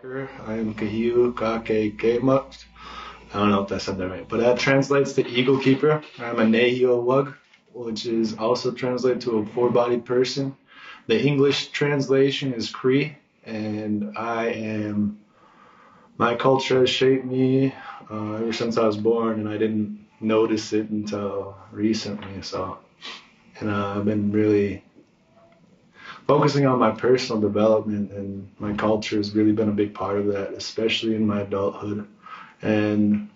Parker. I am Kahiu Kake Kemut. I don't know if I said that right, but that translates to eagle keeper. I'm a Nehio Wug, which is also translated to a four-bodied person. The English translation is Cree, and my culture has shaped me ever since I was born, and I didn't notice it until recently. And I've been really focusing on my personal development, and my culture has really been a big part of that, especially in my adulthood. And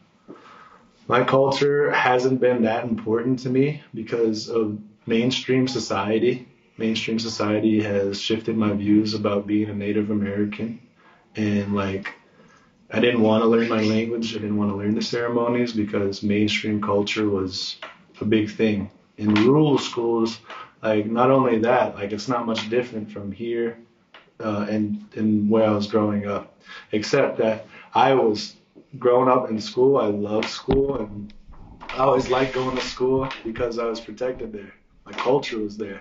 my culture hasn't been that important to me because of mainstream society. Mainstream society has shifted my views about being a Native American. And I didn't want to learn my language. I didn't want to learn the ceremonies because mainstream culture was a big thing. In rural schools, not only that, it's not much different from here and where I was growing up, except that I was growing up in school. I loved school, and I always liked going to school because I was protected there. My culture was there.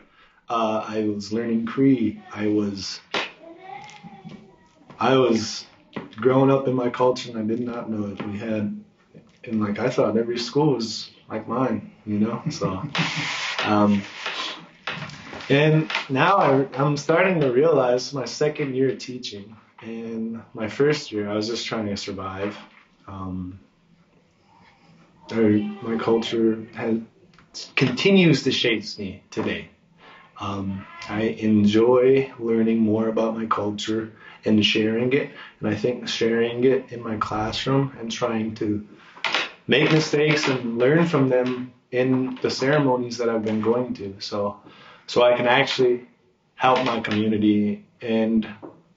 I was learning Cree. I was growing up in my culture, and I did not know it. We had, and I thought every school was like mine, So. And now I'm starting to realize my second year teaching, and my first year I was just trying to survive. My culture continues to shape me today. I enjoy learning more about my culture and sharing it, and I think sharing it in my classroom and trying to make mistakes and learn from them in the ceremonies that I've been going to. So I can actually help my community and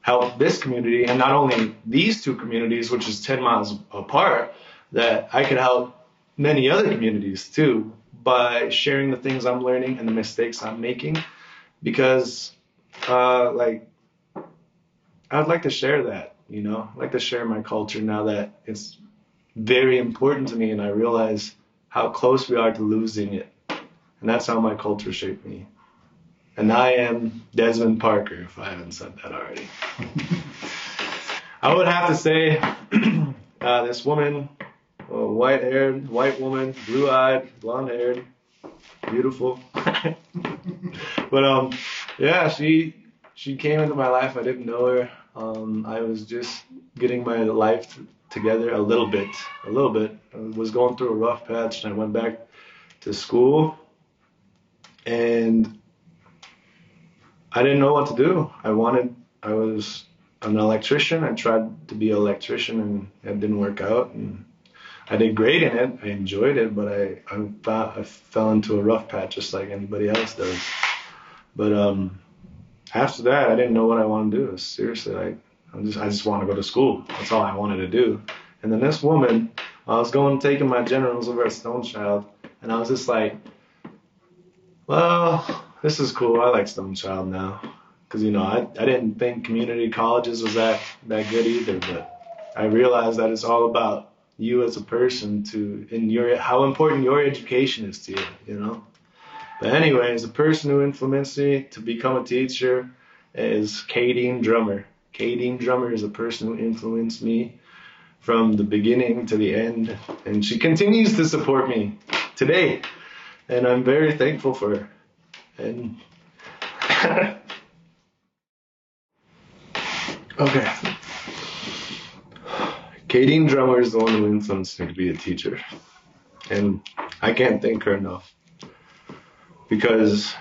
help this community, and not only these two communities, which is 10 miles apart, that I could help many other communities too by sharing the things I'm learning and the mistakes I'm making, because I'd like to share that, I'd like to share my culture now that it's very important to me, and I realize how close we are to losing it. And that's how my culture shaped me. And I am Desmond Parker, if I haven't said that already. I would have to say this woman, white-haired, white woman, blue-eyed, blonde-haired, beautiful. But yeah, she came into my life. I didn't know her. I was just getting my life together a little bit. I was going through a rough patch, and I went back to school, and I didn't know what to do. I was an electrician. I tried to be an electrician, and it didn't work out. And I did great in it. I enjoyed it, but I fell into a rough patch just like anybody else does. But after that, I didn't know what I wanted to do. Seriously, I just want to go to school. That's all I wanted to do. And then this woman, I was taking my generals over at Stone Child, and I was just like, well, this is cool. I like Stone Child now. Because, I didn't think community colleges was that good either, but I realized that it's all about you as a person how important your education is to you, But anyways, the person who influenced me to become a teacher is Kadeen Drummer. Kadeen Drummer is a person who influenced me from the beginning to the end, and she continues to support me today, and I'm very thankful for her. And okay, Kadeen Drummer is the one who influenced me to be a teacher, and I can't thank her enough, because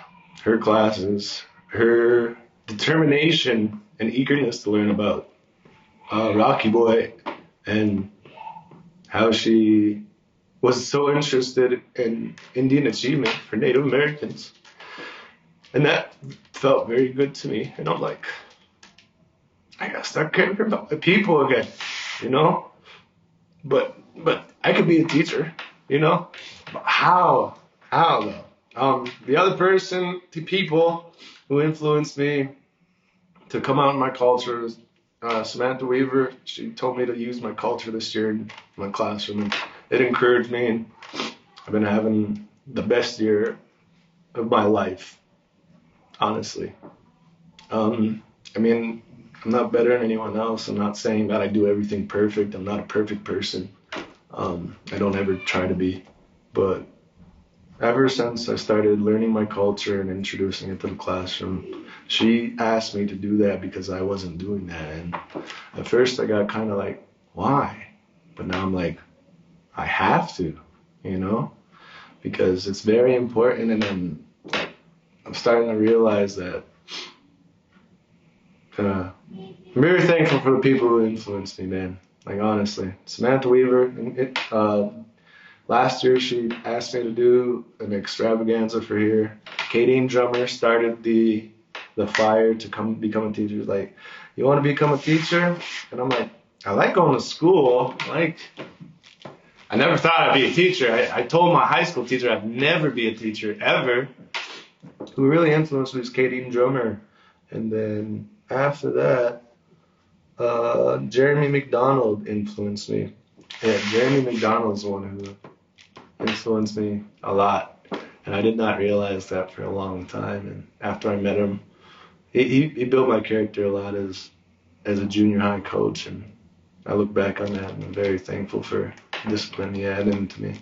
her classes, her determination and eagerness to learn about Rocky Boy, and how she was so interested in Indian achievement for Native Americans. And that felt very good to me. And I'm like, I gotta start caring about my people again, But I could be a teacher, But how though? The other person, the people who influenced me to come out in my culture is Samantha Weaver. She told me to use my culture this year in my classroom, and it encouraged me, and I've been having the best year of my life, honestly. I'm not better than anyone else. I'm not saying that I do everything perfect. I'm not a perfect person. I don't ever try to be. But ever since I started learning my culture and introducing it to the classroom, she asked me to do that because I wasn't doing that. And at first I got kind of like, why? But now I'm like, I have to, you know, because it's very important. And then I'm starting to realize that I'm very thankful for the people who influenced me, man. Like, honestly. Samantha Weaver, last year she asked me to do an extravaganza for here. Kadeen Drummer started the fire to become a teacher. Like, you want to become a teacher? And I'm like, I like going to school. I never thought I'd be a teacher. I told my high school teacher I'd never be a teacher, ever. Who really influenced me was Kadeen Drummer. And then after that, Jeremy McDonald influenced me. Yeah, Jeremy McDonald's the one who influenced me a lot. And I did not realize that for a long time. And after I met him, he built my character a lot as a junior high coach. And I look back on that and I'm very thankful for the discipline he added into me.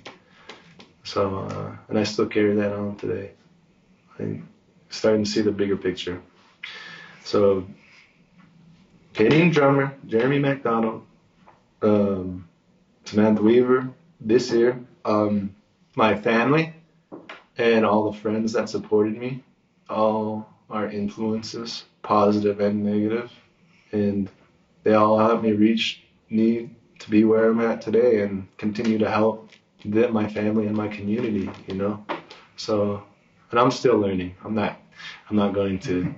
So, and I still carry that on today. I'm starting to see the bigger picture. So, Kadeen Drummer, Jeremy McDonald, Samantha Weaver, this year, my family, and all the friends that supported me, all are influences, positive and negative, and they all helped me reach me to be where I'm at today and continue to help my family and my community, you know. So, and I'm still learning. I'm not going to,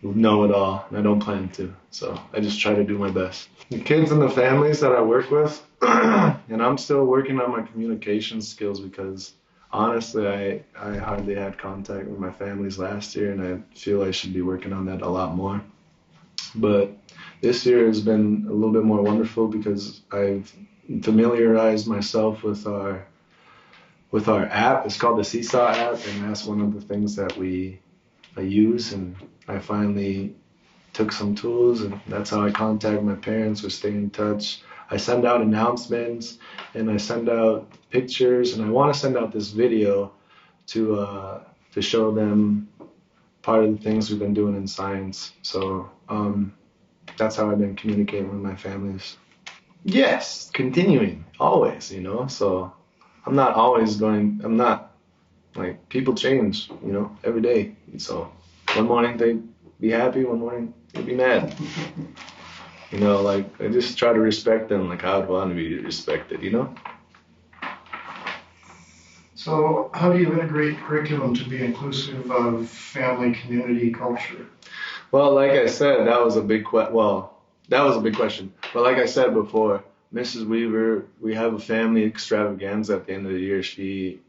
know it all, and I don't plan to. So I just try to do my best. The kids and the families that I work with, and I'm still working on my communication skills because honestly, I hardly had contact with my families last year, and I feel I should be working on that a lot more. But this year has been a little bit more wonderful because I've familiarized myself with our app. It's called the Seesaw app, and that's one of the things that I use, and I finally took some tools, and that's how I contact my parents or stay in touch. I send out announcements, and I send out pictures, and I want to send out this video to show them part of the things we've been doing in science. So that's how I've been communicating with my families. Yes, continuing, always, so I'm not like, people change, every day. So one morning they'd be happy, one morning they'd be mad. I just try to respect them like I would want to be respected, So how do you integrate curriculum to be inclusive of family, community, culture? Well, like I said, that was a big question. But like I said before, Mrs. Weaver, we have a family extravaganza at the end of the year. She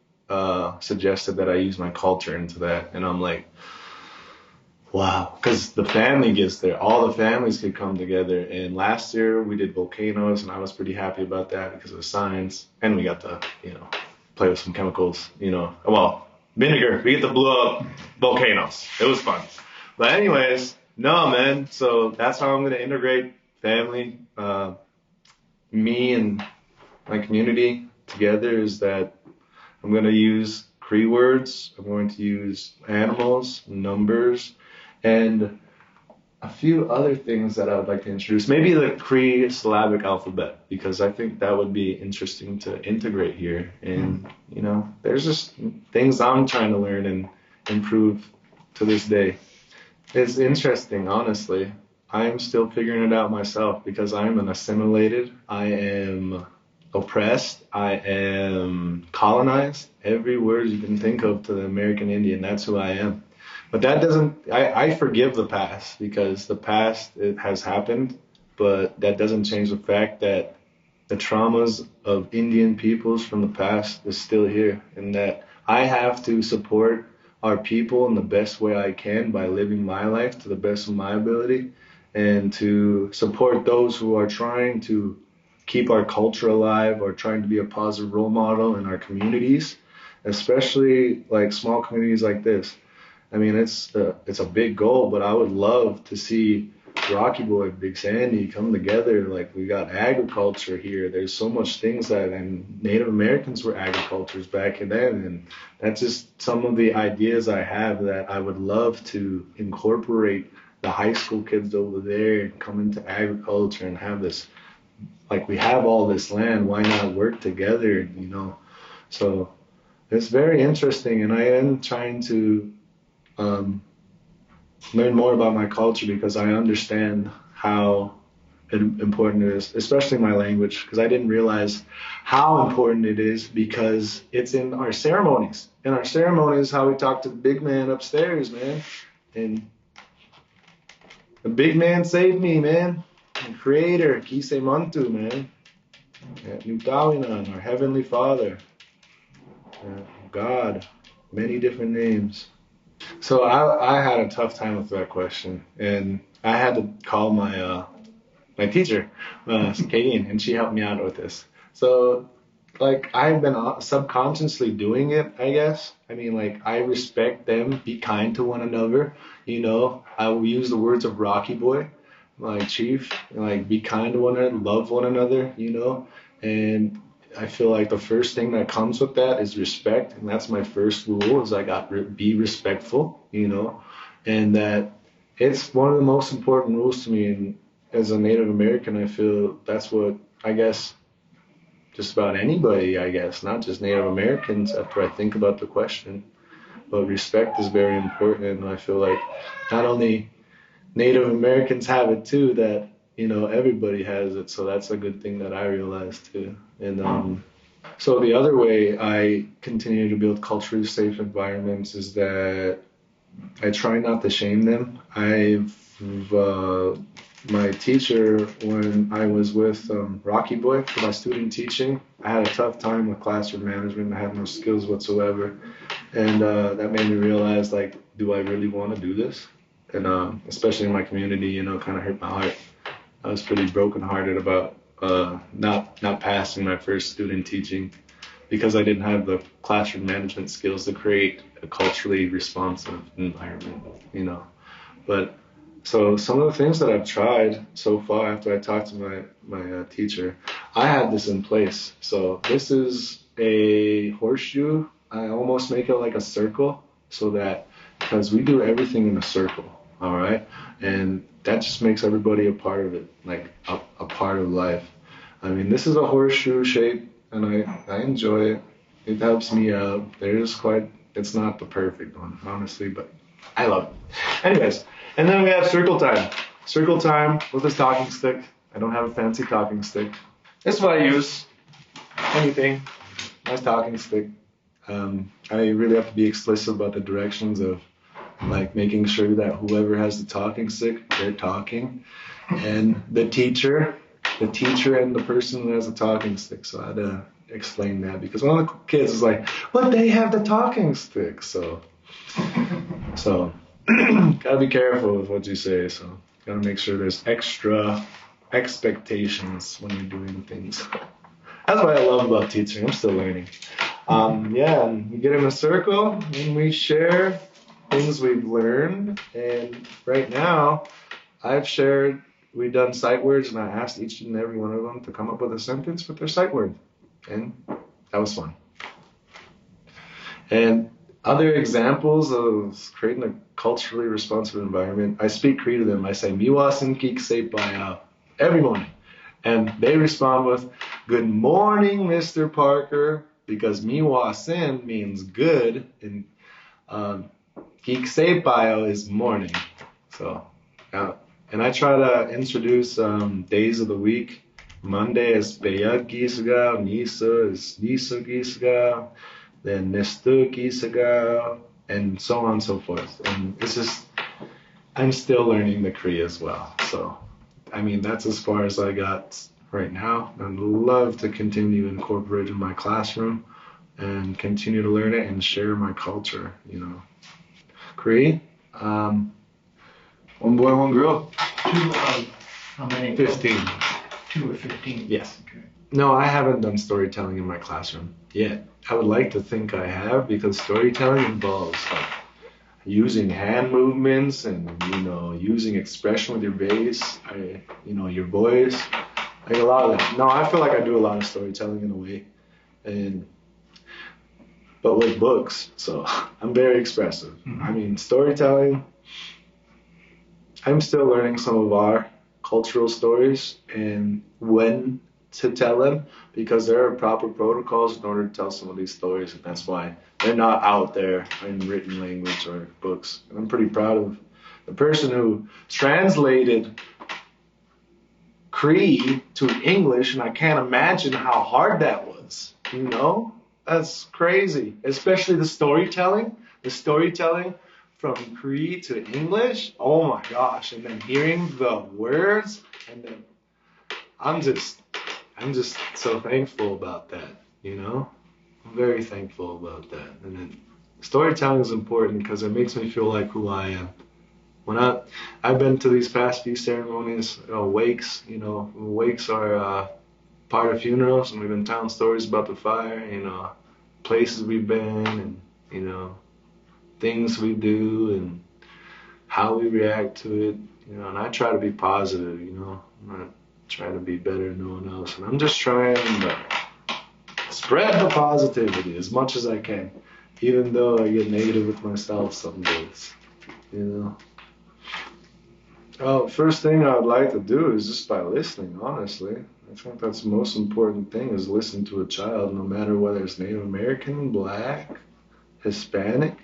suggested that I use my culture into that, and I'm like, wow, because the family gets there. All the families could come together. And last year we did volcanoes, and I was pretty happy about that because it was science, and we got to, play with some chemicals, vinegar. We get to blow up volcanoes. It was fun. But anyways, no, man. So that's how I'm going to integrate family, me and my community together, is that I'm going to use Cree words. I'm going to use animals, numbers, and a few other things that I would like to introduce. Maybe the Cree syllabic alphabet, because I think that would be interesting to integrate here. And, there's just things I'm trying to learn and improve to this day. It's interesting, honestly. I'm still figuring it out myself because I'm an assimilated. I am oppressed. I am colonized. Every word you can think of to the American Indian, that's who I am. But that doesn't, I forgive the past because the past, it has happened, but that doesn't change the fact that the traumas of Indian peoples from the past is still here, and that I have to support our people in the best way I can by living my life to the best of my ability, and to support those who are trying to keep our culture alive or trying to be a positive role model in our communities, especially like small communities like this. I mean, it's a big goal, but I would love to see Rocky Boy, Big Sandy come together. Like, we got agriculture here. There's so much things that, and Native Americans were agricultures back then, and that's just some of the ideas I have that I would love to incorporate the high school kids over there and come into agriculture and have this, like, we have all this land, why not work together, you know? So it's very interesting, and I am trying to learn more about my culture because I understand how important it is, especially my language, because I didn't realize how important it is because it's in our ceremonies. In our ceremonies, how we talk to the big man upstairs, man. And the big man saved me, man. The creator, Kise Mantu, man. Nutawinan, our heavenly father. God, many different names. So I had a tough time with that question, and I had to call my my teacher, Katie, and she helped me out with this. So, like, I've been subconsciously doing it, I guess. I mean, like, I respect them, be kind to one another, you know. I will use the words of Rocky Boy, like Chief, like, be kind to one another, love one another, you know. And I feel like the first thing that comes with that is respect, and that's my first rule, is I got be respectful, you know, and that it's one of the most important rules to me. And as a Native American, I feel that's what, I guess, just about anybody, I guess, not just Native Americans, after I think about the question, but respect is very important, and I feel like not only Native Americans have it too, that, you know, everybody has it, so that's a good thing that I realized too. And so the other way I continue to build culturally safe environments is that I try not to shame them. My teacher, when I was with Rocky Boy for my student teaching, I had a tough time with classroom management. I had no skills whatsoever, and that made me realize, like, do I really want to do this? And especially in my community, you know, kind of hurt my heart. I was pretty brokenhearted about not passing my first student teaching because I didn't have the classroom management skills to create a culturally responsive environment, you know. But so some of the things that I've tried so far after I talked to my teacher, I had this in place. So this is a horseshoe. I almost make it like a circle so that, because we do everything in a circle, all right? And that just makes everybody a part of it, like a part of life. I mean, this is a horseshoe shape, and I enjoy it. It helps me out. It's not the perfect one, honestly, but I love it. Anyways, and then we have circle time. Circle time with this talking stick. I don't have a fancy talking stick. This is what I use. Anything. Nice talking stick. I really have to be explicit about the directions of, like, making sure that whoever has the talking stick, they're talking, and the teacher and the person who has the talking stick. So I had to explain that because one of the kids is like, "But they have the talking stick." So gotta be careful with what you say. So gotta make sure there's extra expectations when you're doing things. That's what I love about teaching. I'm still learning. And we get in a circle and we share things we've learned. And right now, we've done sight words, and I asked each and every one of them to come up with a sentence with their sight word. And that was fun. And other examples of creating a culturally responsive environment, I speak Cree to them. I say, Miwasin kik sepaya, every morning. And they respond with, "Good morning, Mr. Parker," because Miwasin means good, and kik sepaya is morning. So, and I try to introduce days of the week. Monday is Beyad Gisaga, Nisa is Nisa Gisaga, then Nestu Gisaga, and so on and so forth. And it's just, I'm still learning the Cree as well. So, I mean, that's as far as I got right now. I'd love to continue to incorporate it in my classroom and continue to learn it and share my culture, you know. Cree, one boy, one girl. How many? 15. 2 or 15? Yes. Okay. No, I haven't done storytelling in my classroom yet. I would like to think I have, because storytelling involves, like, using hand movements and, using expression with your face, your voice. Like a lot of that. No, I feel like I do a lot of storytelling in a way, but with books. So I'm very expressive. I mean, storytelling, I'm still learning some of our cultural stories and when to tell them, because there are proper protocols in order to tell some of these stories, and that's why they're not out there in written language or books. And I'm pretty proud of the person who translated Cree to English, and I can't imagine how hard that was. That's crazy. Especially the storytelling from Cree to English. Oh my gosh! And then hearing the words, and then I'm just so thankful about that. I'm very thankful about that. And then storytelling is important because it makes me feel like who I am. When I've been to these past few ceremonies, wakes. Wakes are part of funerals, and we've been telling stories about the fire. Places we've been, and things we do, and how we react to it. And I try to be positive. I'm not trying to be better than no one else, and I'm just trying to spread the positivity as much as I can, even though I get negative with myself some days. Well, first thing I would like to do is just by listening, honestly. I think that's the most important thing, is listen to a child, no matter whether it's Native American, Black, Hispanic.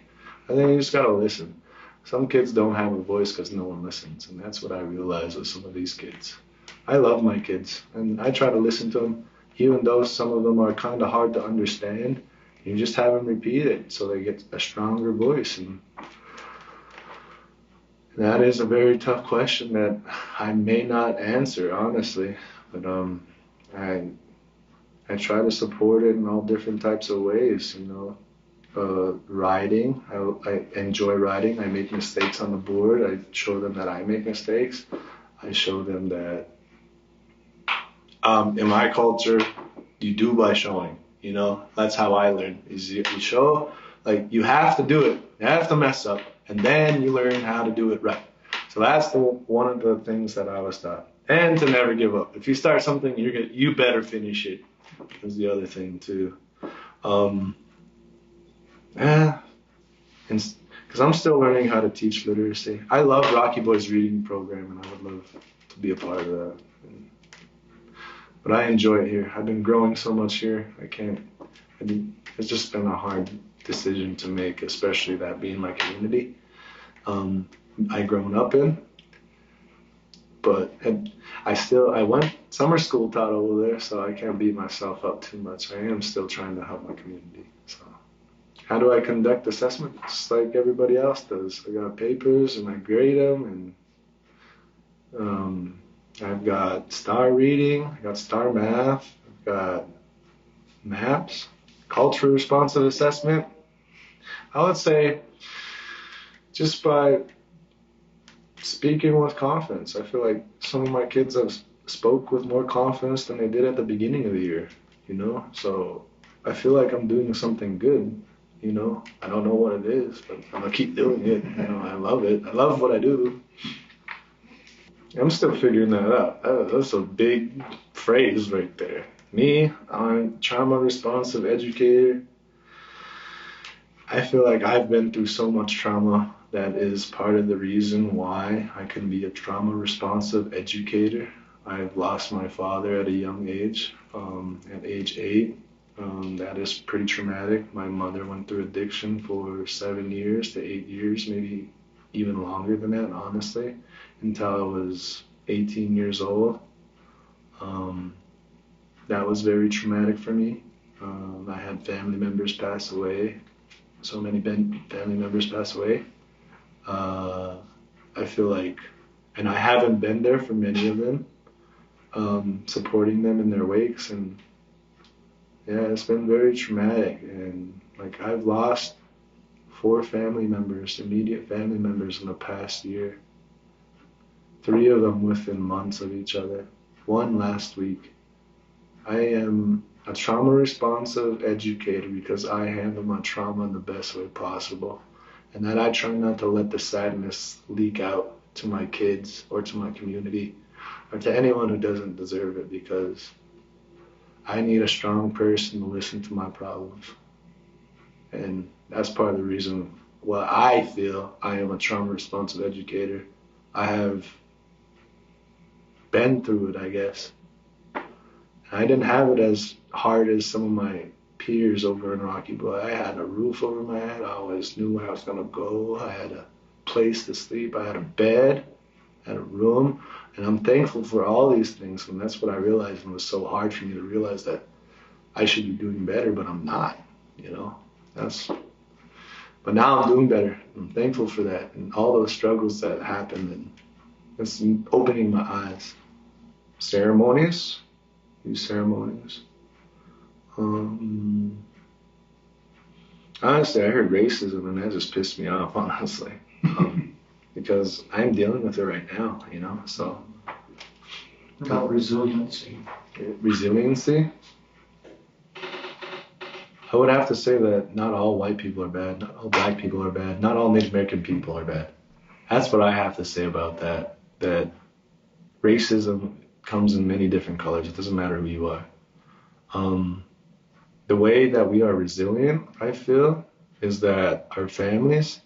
I think you just gotta listen. Some kids don't have a voice because no one listens, and that's what I realize with some of these kids. I love my kids, and I try to listen to them, even though some of them are kind of hard to understand. You just have them repeat it so they get a stronger voice, and that is a very tough question that I may not answer, honestly, but I try to support it in all different types of ways. Riding, I enjoy riding. I make mistakes on the board. I show them that I make mistakes. I show them that in my culture, you do by showing. That's how I learn. Is you show, like, you have to do it. You have to mess up, and then you learn how to do it right. So that's one of the things that I was taught. And to never give up. If you start something, you better finish it. Is the other thing too. Because I'm still learning how to teach literacy. I love Rocky Boy's reading program, and I would love to be a part of that. But I enjoy it here. I've been growing so much here. It's just been a hard decision to make, especially that being my community I grown up in. But I went summer school taught over there, so I can't beat myself up too much. I am still trying to help my community. So how do I conduct assessment? Just like everybody else does. I got papers and I grade them, and I've got star reading, I got star math, I've got maps, culturally responsive assessment. I would say just by speaking with confidence. I feel like some of my kids have spoke with more confidence than they did at the beginning of the year, So I feel like I'm doing something good, I don't know what it is, but I'm gonna keep doing it. I love it. I love what I do. I'm still figuring that out. That's a big phrase right there. Me, I'm a trauma responsive educator. I feel like I've been through so much trauma that is part of the reason why I can be a trauma responsive educator. I've lost my father at a young age, at age 8. That is pretty traumatic. My mother went through addiction for 7 years to 8 years, maybe even longer than that, honestly, until I was 18 years old. That was very traumatic for me. I had family members pass away. So many family members pass away. I feel like, and I haven't been there for many of them, supporting them in their wakes, and yeah, it's been very traumatic. And like, I've lost 4 family members, immediate family members, in the past year. 3 of them within months of each other. 1 last week. I am a trauma responsive educator because I handle my trauma in the best way possible. and that I try not to let the sadness leak out to my kids or to my community or to anyone who doesn't deserve it, because I need a strong person to listen to my problems. And that's part of the reason why I feel I am a trauma responsive educator. I have been through it, I guess. I didn't have it as hard as some of my peers over in Rocky, but I had a roof over my head. I always knew where I was going to go. I had a place to sleep. I had a bed, I had a room. And I'm thankful for all these things. And that's what I realized. And it was so hard for me to realize that I should be doing better, but I'm not, you know. But now I'm doing better. I'm thankful for that. And all those struggles that happened, and it's opening my eyes. Ceremonies. Use ceremonies. Honestly, I heard racism, and that just pissed me off, honestly. Because I'm dealing with it right now, you know, so. About resiliency. Resiliency? I would have to say that not all white people are bad, not all black people are bad, not all Native American people are bad. That's what I have to say about that, that racism comes in many different colors. It doesn't matter who you are. The way that we are resilient, I feel, is that our families,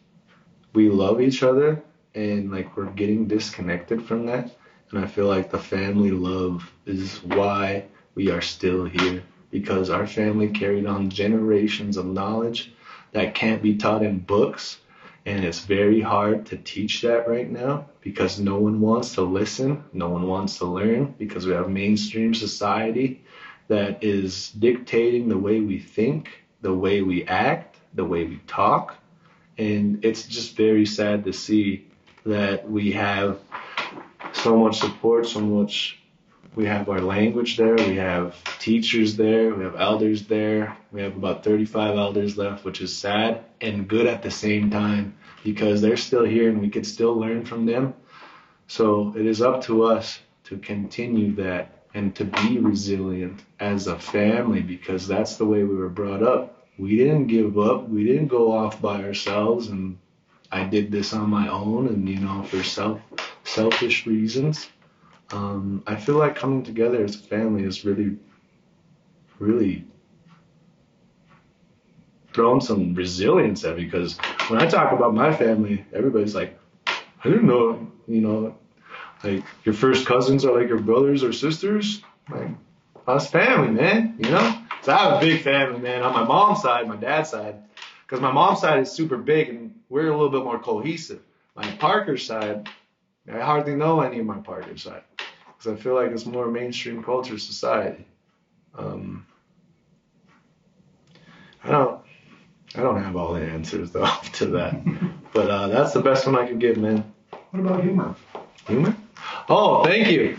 we love each other, and like we're getting disconnected from that. And I feel like the family love is why we are still here, because our family carried on generations of knowledge that can't be taught in books. And it's very hard to teach that right now because no one wants to listen. No one wants to learn because we have mainstream society that is dictating the way we think, the way we act, the way we talk. And it's just very sad to see that we have so much support, we have our language there, we have teachers there, we have elders there. We have about 35 elders left, which is sad and good at the same time because they're still here and we could still learn from them. So it is up to us to continue that and to be resilient as a family, because that's the way we were brought up. We didn't give up. We didn't go off by ourselves and I did this on my own and, you know, for selfish reasons. I feel like coming together as a family is really, really throwing some resilience at me, because when I talk about my family, everybody's like, I didn't know, you know, like your first cousins are like your brothers or sisters. Like, us family, man, you know? So I have a big family, man, on my mom's side, my dad's side, because my mom's side is super big and we're a little bit more cohesive. My Parker's side, I hardly know any of my Parker's side, because I feel like it's more mainstream culture society. I don't have all the answers though to that, but that's the best one I could give, man. What about humor? Humor? Oh, thank you.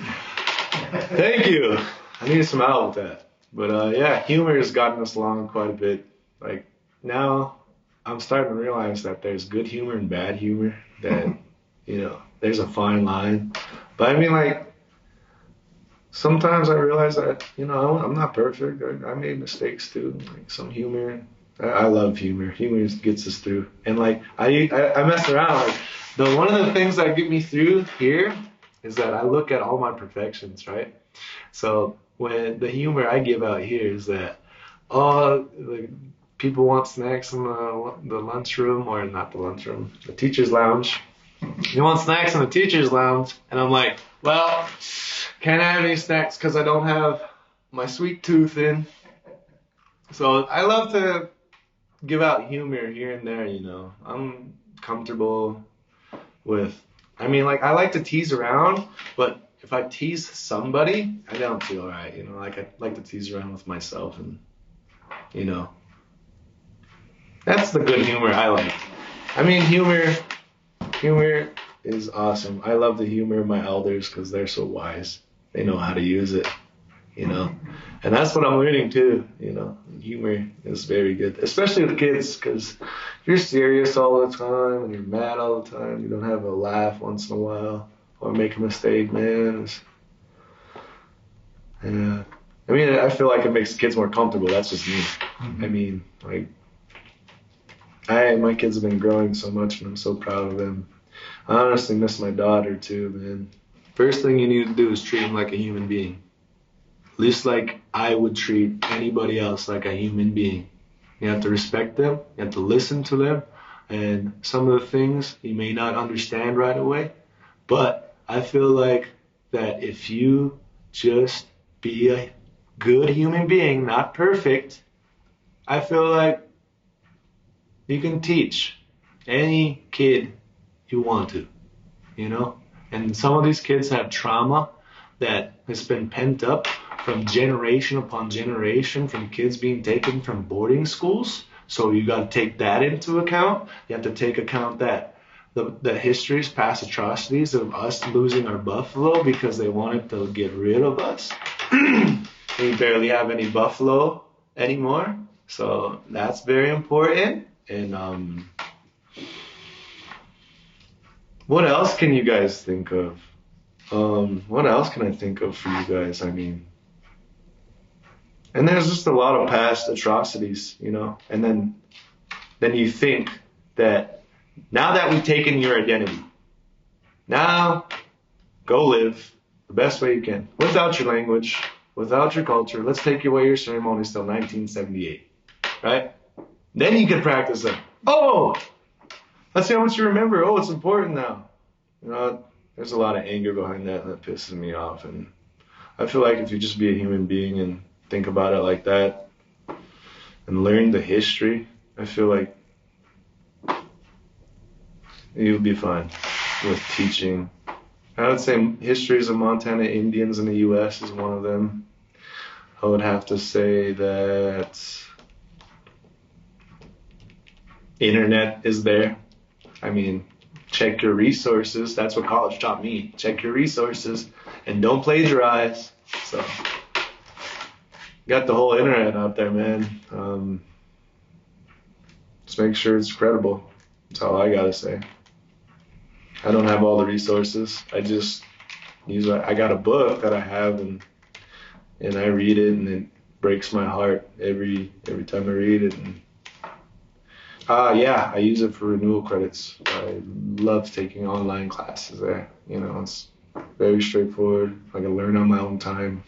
Thank you. I needed some help with that. But yeah, humor has gotten us along quite a bit. Like now I'm starting to realize that there's good humor and bad humor, that, you know, there's a fine line. But I mean, like, sometimes I realize that, you know, I'm not perfect. I made mistakes too. Like some humor. I love humor. Humor gets us through. And like I mess around. Like one of the things that get me through here is that I look at all my perfections, right? So when the humor I give out here is that, like, people want snacks in the lunchroom, or not the lunchroom, the teacher's lounge. You want snacks in the teacher's lounge, and I'm like, well, can't have any snacks because I don't have my sweet tooth in. So I love to give out humor here and there, you know. I'm comfortable with, I mean, like, I like to tease around, but if I tease somebody, I don't feel right, you know. Like, I like to tease around with myself, and, you know, that's the good humor I like. I mean, humor is awesome. I love the humor of my elders because they're so wise. They know how to use it, you know. And that's what I'm learning too, you know. Humor is very good, especially with kids, because if you're serious all the time and you're mad all the time, you don't have a laugh once in a while or make a mistake, man. Yeah. I mean, I feel like it makes kids more comfortable. That's just me. I mean, like, My kids have been growing so much, and I'm so proud of them. I honestly miss my daughter too, man. First thing you need to do is treat them like a human being. At least like I would treat anybody else like a human being. You have to respect them, you have to listen to them, and some of the things you may not understand right away, but I feel like that if you just be a good human being, not perfect, I feel like you can teach any kid you want to, you know? And some of these kids have trauma that has been pent up from generation upon generation from kids being taken from boarding schools. So you got to take that into account. You have to take account that the histories, past atrocities of us losing our buffalo because they wanted to get rid of us. We barely have any buffalo anymore. So that's very important. And what else can you guys think of? What else can I think of for you guys? I mean, and there's just a lot of past atrocities, you know, and then you think that now that we've taken your identity, now go live the best way you can without your language, without your culture. Let's take away your ceremonies till 1978, right? Then you can practice them. Oh, let's see how much you remember. Oh, it's important now. You know, there's a lot of anger behind that, and that pisses me off. And I feel like if you just be a human being and think about it like that and learn the history, I feel like you'll be fine with teaching. I would say histories of Montana Indians in the U.S. is one of them. I would have to say that internet is there. I mean, check your resources. That's what college taught me. Check your resources and don't plagiarize. So, got the whole internet out there, man. Just make sure it's credible. That's all I gotta say. I don't have all the resources. I just I got a book that I have, and I read it, and it breaks my heart every time I read it. And yeah, I use it for renewal credits. I love taking online classes there. You know, it's very straightforward. I can learn on my own time.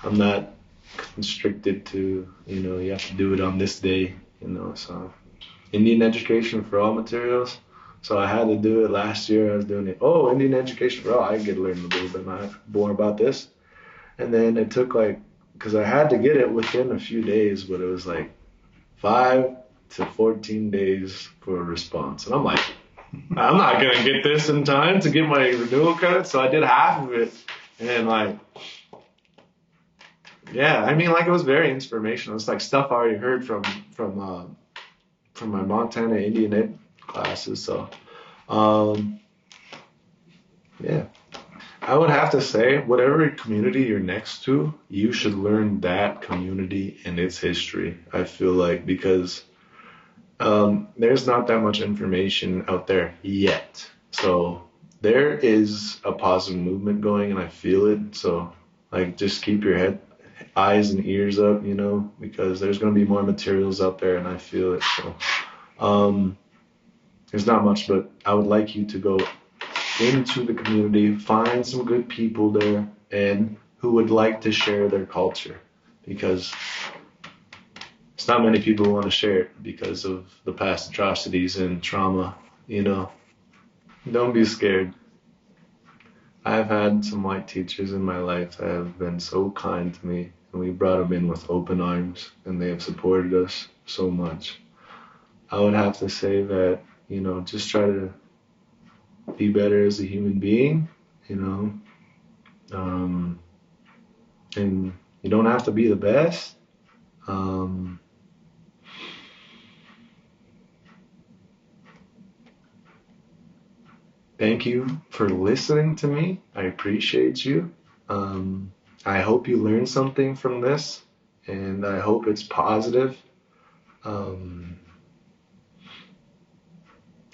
I'm not constricted to, you know, you have to do it on this day, you know. So Indian education for all materials. So I had to do it last year. I was doing it. Oh, Indian education for all. I get to learn a little bit more about this. And then it took because I had to get it within a few days, but it was like 5 to 14 days for a response. And I'm like, I'm not going to get this in time to get my renewal credit. So I did half of it. And yeah, I mean, it was very informational. It's like stuff I already heard from my Montana Indian Ed classes. So, yeah. I would have to say, whatever community you're next to, you should learn that community and its history, I feel like, because there's not that much information out there yet. So there is a positive movement going, and I feel it. So, just keep your eyes and ears up, you know, because there's going to be more materials out there, and I feel it. So there's not much, but I would like you to go into the community, find some good people there, and who would like to share their culture, because it's not many people who want to share it because of the past atrocities and trauma, you know. Don't be scared. I've had some white teachers in my life that have been so kind to me, and we brought them in with open arms, and they have supported us so much. I would have to say that, you know, just try to be better as a human being, you know, and you don't have to be the best. Thank you for listening to me. I appreciate you. I hope you learned something from this, and I hope it's positive.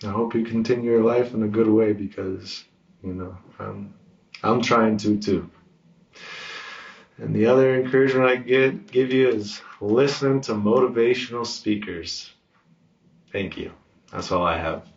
I hope you continue your life in a good way, because, you know, I'm trying to too. And the other encouragement I give you is listen to motivational speakers. Thank you. That's all I have.